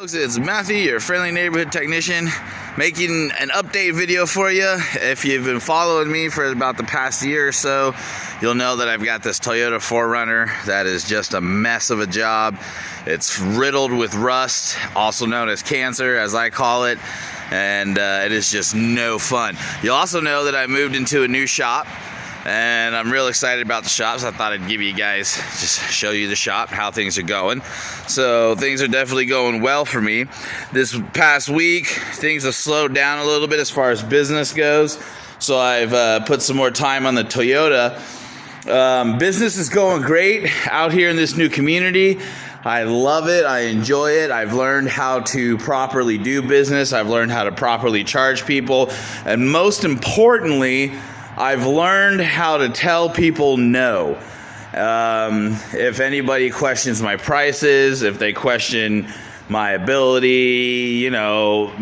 Folks, it's Matthew, your friendly neighborhood technician, making an update video for you. If you've been following me for about the past year or so, you'll know that I've got this Toyota 4Runner that is just a mess of a job. It's riddled with rust, also known as cancer, as I call it, and it is just no fun. You'll also know that I moved into a new shop, and I'm real excited about the shop, so I thought I'd give you guys, just show you the shop, how things are going. So things are definitely going well for me. This past week, things have slowed down a little bit as far as business goes. So I've put some more time on the Toyota. Business is going great out here in this new community. I love it. I enjoy it. I've learned how to properly do business. I've learned how to properly charge people. And most importantly, I've learned how to tell people no. If anybody questions my prices, if they question my ability, you know,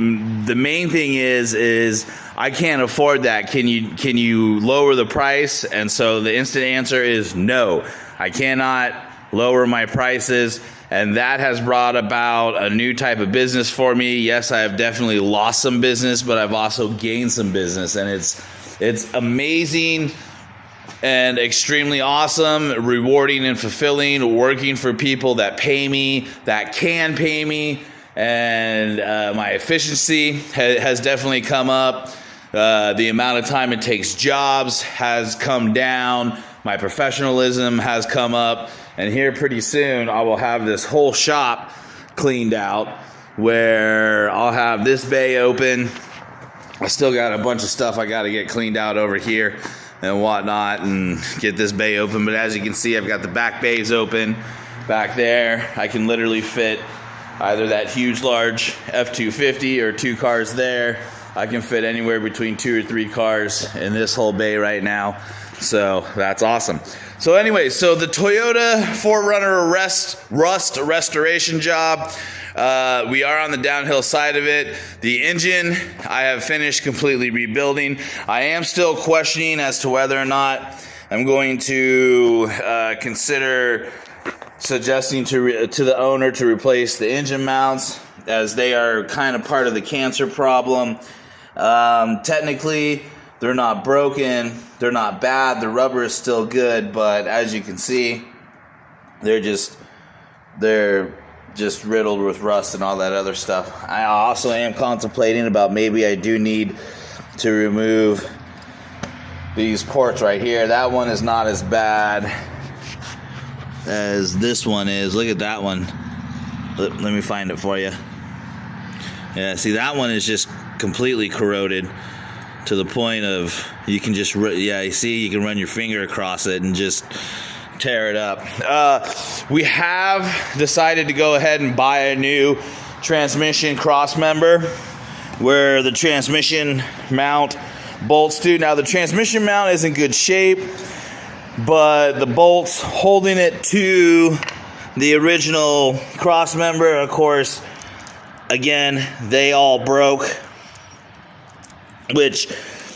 the main thing is I can't afford that. Can you lower the price? And so the instant answer is no. I cannot lower my prices, and that has brought about a new type of business for me. Yes, I have definitely lost some business, but I've also gained some business, and it's amazing and extremely awesome, rewarding and fulfilling, working for people that pay me, that can pay me, and my efficiency has definitely come up. The amount of time it takes jobs has come down. My professionalism has come up, and here pretty soon I will have this whole shop cleaned out where I'll have this bay open. I still got a bunch of stuff I got to get cleaned out over here and whatnot and get this bay open. But as you can see, I've got the back bays open back there. I can literally fit either that huge, large F-250 or 2 cars there. I can fit anywhere between 2 or 3 cars in this whole bay right now. So that's awesome. So anyway, so the Toyota 4Runner rust restoration job. We are on the downhill side of it. The engine I have finished completely rebuilding. I am still questioning as to whether or not I'm going to consider suggesting to the owner to replace the engine mounts, as they are kind of part of the cancer problem. Technically, they're not broken, they're not bad, the rubber is still good, but as you can see, they're just riddled with rust and all that other stuff. I also am contemplating about maybe I do need to remove these ports right here. That one is not as bad as this one is. Look at that one. Let me find it for you. Yeah, see, that one is just completely corroded to the point of you can just, you see, you can run your finger across it and just tear it up. We have decided to go ahead and buy a new transmission cross member where the transmission mount bolts to. Now the transmission mount is in good shape, but the bolts holding it to the original cross member, of course, again, they all broke, which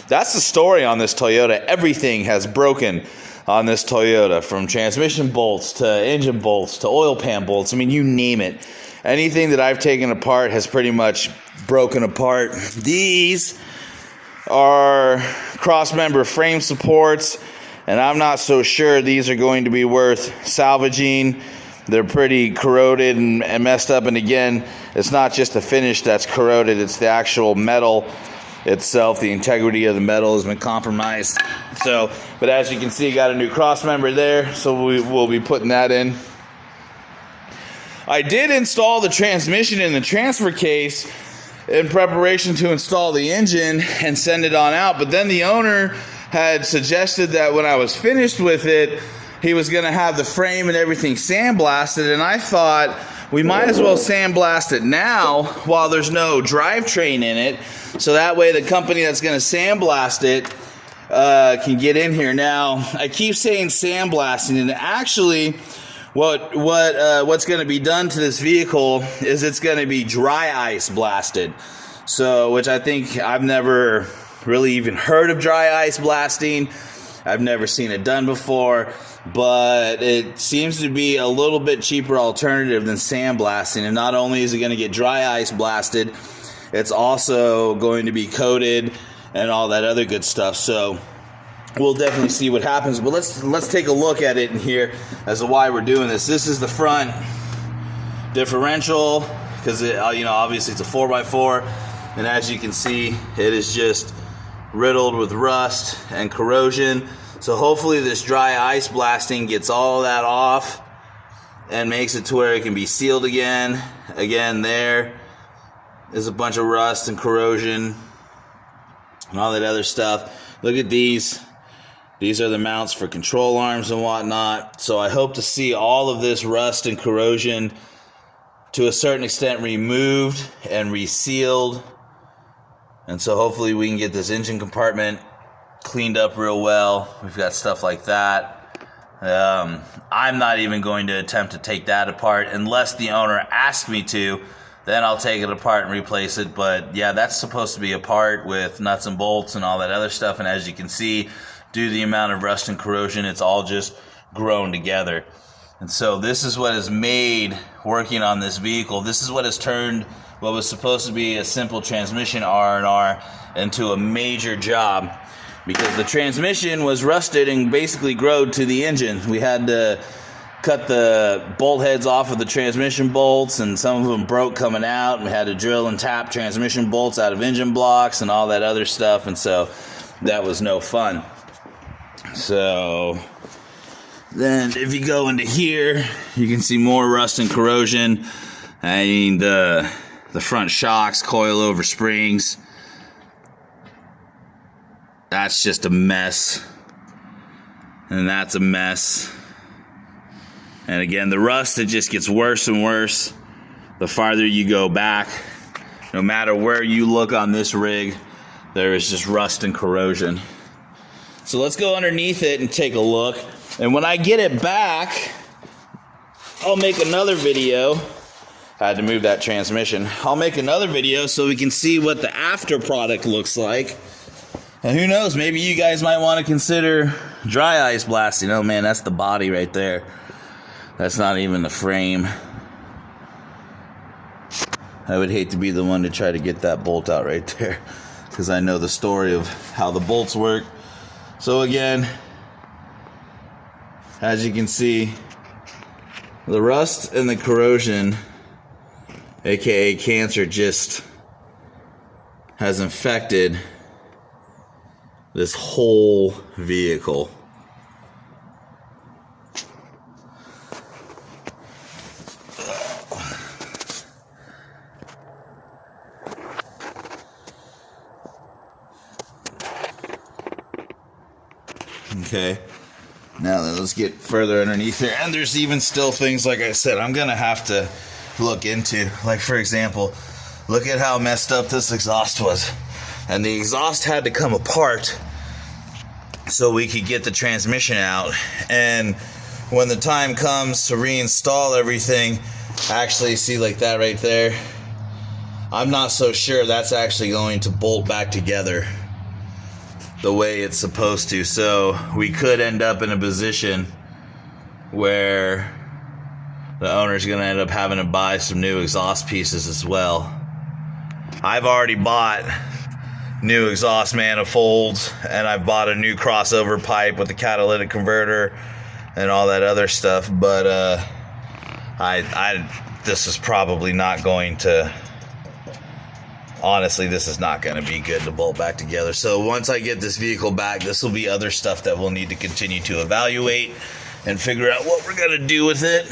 that's the story on this Toyota. Everything has broken on this Toyota, from transmission bolts to engine bolts to oil pan bolts. I mean, you name it. Anything that I've taken apart has pretty much broken apart. These are cross-member frame supports, and I'm not so sure these are going to be worth salvaging. They're pretty corroded and messed up, and again, it's not just the finish that's corroded, it's the actual metal itself. The integrity of the metal has been compromised. So, but as you can see, got a new cross member there, so we will be putting that in. I did install the transmission in the transfer case in preparation to install the engine and send it on out, but then the owner had suggested that when I was finished with it, he was going to have the frame and everything sandblasted, and I thought we might as well sandblast it now while there's no drivetrain in it, so that way the company that's going to sandblast it can get in here. Now, I keep saying sandblasting, and actually what's going to be done to this vehicle is it's going to be dry ice blasted. So, which I think I've never really even heard of dry ice blasting. I've never seen it done before, but it seems to be a little bit cheaper alternative than sandblasting. And not only is it going to get dry ice blasted, it's also going to be coated and all that other good stuff. So we'll definitely see what happens. But let's take a look at it in here as to why we're doing this. This is the front differential, because obviously it's a 4x4, and as you can see, it is just riddled with rust and corrosion. So hopefully this dry ice blasting gets all that off and makes it to where it can be sealed again. Again, there is a bunch of rust and corrosion and all that other stuff. Look at these. These are the mounts for control arms and whatnot. So I hope to see all of this rust and corrosion to a certain extent removed and resealed. And so hopefully we can get this engine compartment cleaned up real well. We've got stuff like that. I'm not even going to attempt to take that apart unless the owner asks me to. Then I'll take it apart and replace it. But yeah, that's supposed to be apart with nuts and bolts and all that other stuff. And as you can see, due to the amount of rust and corrosion, it's all just grown together. And so this is what is made working on this vehicle. This is what has turned what was supposed to be a simple transmission R&R into a major job, because the transmission was rusted and basically growed to the engine. We had to cut the bolt heads off of the transmission bolts, and some of them broke coming out, and we had to drill and tap transmission bolts out of engine blocks and all that other stuff, and so that was no fun. So then if you go into here, you can see more rust and corrosion. I mean, the front shocks, coilover springs, that's just a mess. And that's a mess. And again, the rust, it just gets worse and worse the farther you go back. No matter where you look on this rig, there is just rust and corrosion. So let's go underneath it and take a look. And when I get it back, I'll make another video. I had to move that transmission. I'll make another video so we can see what the after product looks like. And who knows, maybe you guys might want to consider dry ice blasting. Oh man, that's the body right there. That's not even the frame. I would hate to be the one to try to get that bolt out right there, because I know the story of how the bolts work. So again, as you can see, the rust and the corrosion, aka cancer, just has infected this whole vehicle. Okay, now then, let's get further underneath here. And there's even still things, like I said, I'm gonna have to look into. Like, for example, look at how messed up this exhaust was. And the exhaust had to come apart so we could get the transmission out. And when the time comes to reinstall everything, actually, see, like that right there, I'm not so sure that's actually going to bolt back together the way it's supposed to. So we could end up in a position where the owner's going to end up having to buy some new exhaust pieces as well. I've already bought new exhaust manifolds, and I've bought a new crossover pipe with the catalytic converter and all that other stuff, but this is probably not going to, honestly, this is not going to be good to bolt back together. So once I get this vehicle back, this will be other stuff that we'll need to continue to evaluate and figure out what we're going to do with it.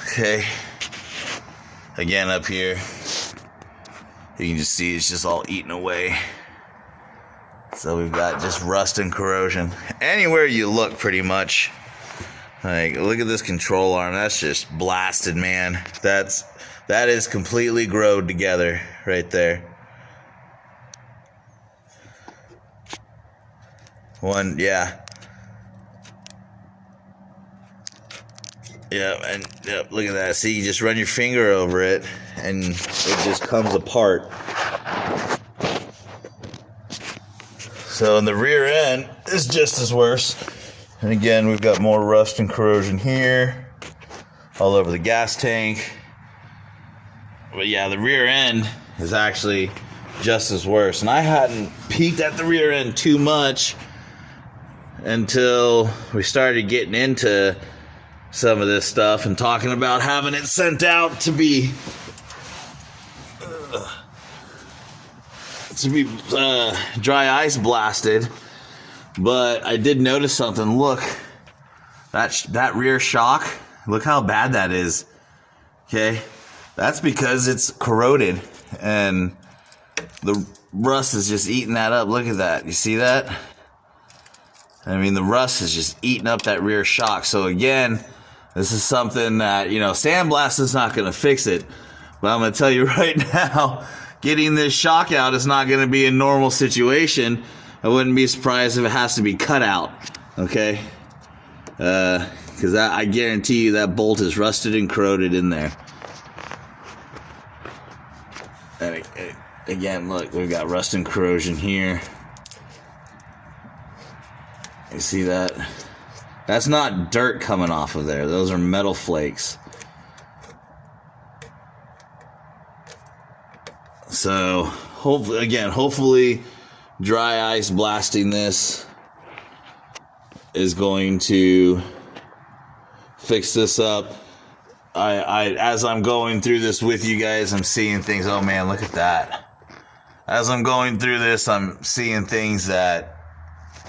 Okay, again, up here, you can just see it's just all eaten away. So we've got just rust and corrosion anywhere you look, pretty much. Like, look at this control arm. That's just blasted, man. That is completely growed together right there. One, yeah. Yeah, and yep, look at that. See, you just run your finger over it and it just comes apart. So in the rear end is just as worse. And again, we've got more rust and corrosion here, all over the gas tank. But yeah, the rear end is actually just as worse. And I hadn't peeked at the rear end too much until we started getting into some of this stuff and talking about having it sent out to be dry ice blasted. But I did notice something. Look, that rear shock, look how bad that is. Okay, that's because it's corroded and the rust is just eating that up. Look at that. You see that? I mean, the rust is just eating up that rear shock. So again, this is something that, you know, sandblast is not going to fix it. But I'm going to tell you right now, getting this shock out is not going to be a normal situation. I wouldn't be surprised if it has to be cut out. Okay? Because I guarantee you that bolt is rusted and corroded in there. And again, look, we've got rust and corrosion here. You see that? That's not dirt coming off of there. Those are metal flakes. So, hopefully dry ice blasting this is going to fix this up. As I'm going through this with you guys, I'm seeing things. Oh man, look at that. As I'm going through this, I'm seeing things that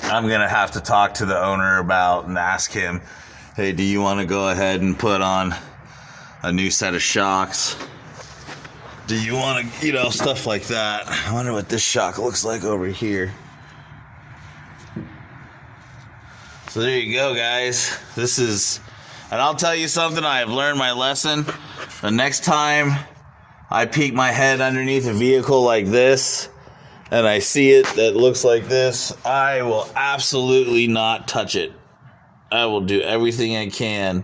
I'm going to have to talk to the owner about and ask him, hey, do you want to go ahead and put on a new set of shocks? Do you want to, you know, stuff like that. I wonder what this shock looks like over here. So there you go, guys. This is, and I'll tell you something, I have learned my lesson. The next time I peek my head underneath a vehicle like this, and I see it that looks like this, I will absolutely not touch it. I will do everything I can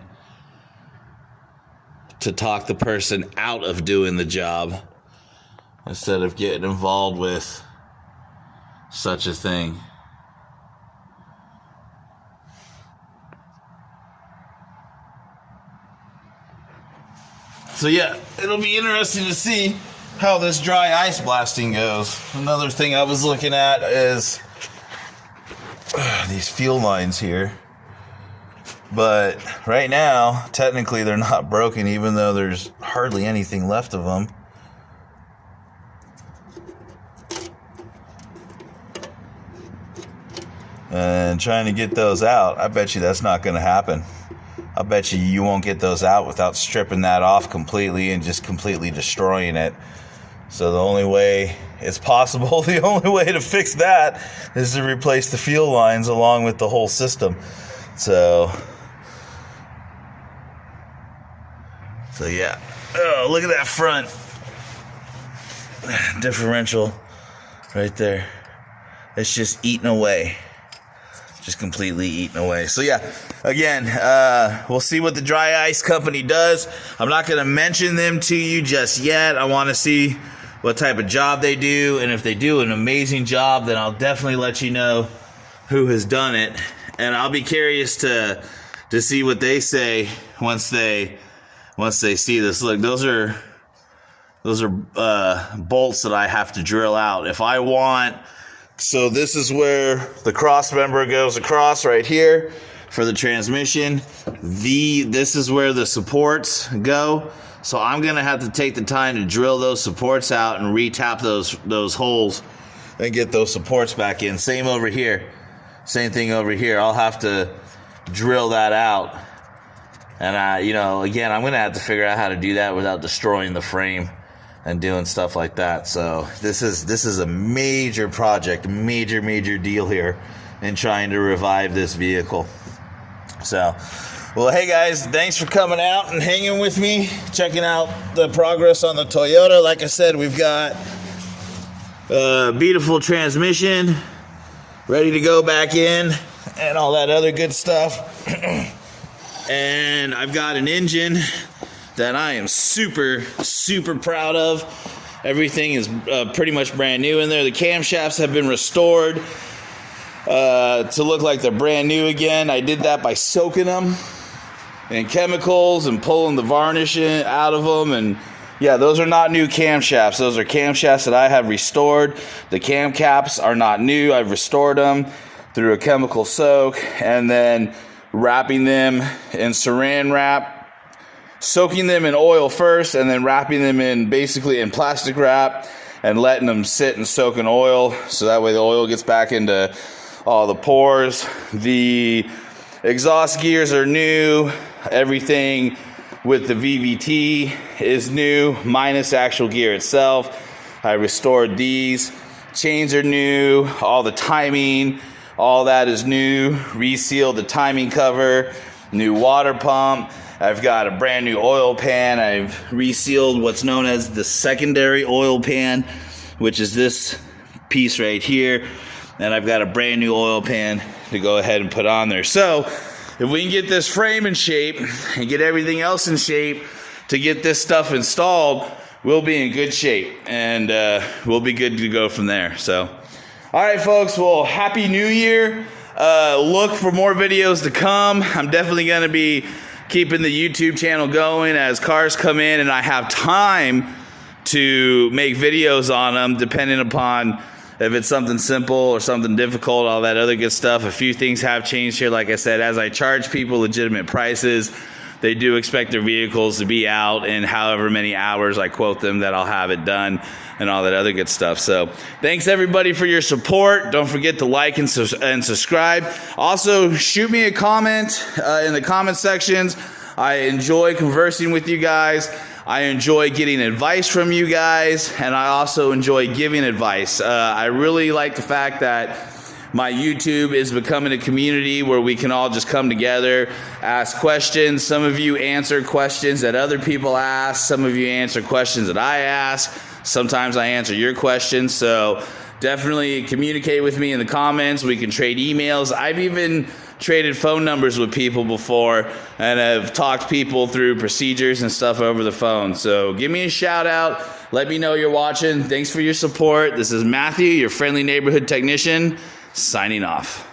to talk the person out of doing the job instead of getting involved with such a thing. So yeah, it'll be interesting to see how this dry ice blasting goes. Another thing I was looking at is these fuel lines here. But right now, technically they're not broken, even though there's hardly anything left of them. And trying to get those out, I bet you that's not going to happen. I bet you won't get those out without stripping that off completely and just completely destroying it. So the only way it's possible, the only way to fix that is to replace the fuel lines along with the whole system. So yeah. Oh, look at that front differential right there. It's just eating away. Just completely eaten away. So yeah, again, we'll see what the dry ice company does. I'm not going to mention them to you just yet. I want to see what type of job they do, and if they do an amazing job, then I'll definitely let you know who has done it. And I'll be curious to see what they say once they see this. Look, those are bolts that I have to drill out. If I want. So this is where the cross member goes across right here for the transmission. This is where the supports go. So I'm going to have to take the time to drill those supports out and re-tap those holes and get those supports back in. Same over here. Same thing over here. I'll have to drill that out. And again, I'm going to have to figure out how to do that without destroying the frame and doing stuff like that. So this is a major project, major deal here in trying to revive this vehicle. So, well, hey guys, thanks for coming out and hanging with me, checking out the progress on the Toyota. Like I said, we've got a beautiful transmission ready to go back in and all that other good stuff. And I've got an engine that I am super proud of. Everything is pretty much brand new in there. The camshafts have been restored. to look like they're brand new again. I did that by soaking them in chemicals and pulling the varnish out of them. And yeah, those are not new camshafts. Those are camshafts that I have restored. The cam caps are not new. I've restored them through a chemical soak and then wrapping them in saran wrap, soaking them in oil first and then wrapping them in basically in plastic wrap and letting them sit and soak in oil so that way the oil gets back into all the pores. The exhaust gears are new. Everything with the VVT is new, minus the actual gear itself. I restored these. Chains are new. All the timing, all that is new. Resealed the timing cover. New water pump. I've got a brand new oil pan. I've resealed what's known as the secondary oil pan, which is this piece right here. And I've got a brand new oil pan to go ahead and put on there. So if we can get this frame in shape and get everything else in shape to get this stuff installed, we'll be in good shape and we'll be good to go from there. So, all right, folks. Well, Happy New Year. Look for more videos to come. I'm definitely going to be keeping the YouTube channel going as cars come in and I have time to make videos on them, depending upon if it's something simple or something difficult, all that other good stuff. A few things have changed here. Like I said, as I charge people legitimate prices, they do expect their vehicles to be out in however many hours I quote them that I'll have it done and all that other good stuff. So thanks everybody for your support. Don't forget to like and subscribe. Also, shoot me a comment in the comment sections. I enjoy conversing with you guys. I enjoy getting advice from you guys, and I also enjoy giving advice. I really like the fact that my YouTube is becoming a community where we can all just come together, ask questions. Some of you answer questions that other people ask. Some of you answer questions that I ask. Sometimes I answer your questions. So definitely communicate with me in the comments. We can trade emails. I've even traded phone numbers with people before and have talked people through procedures and stuff over the phone. So give me a shout out. Let me know you're watching. Thanks for your support. This is Matthew, your friendly neighborhood technician, signing off.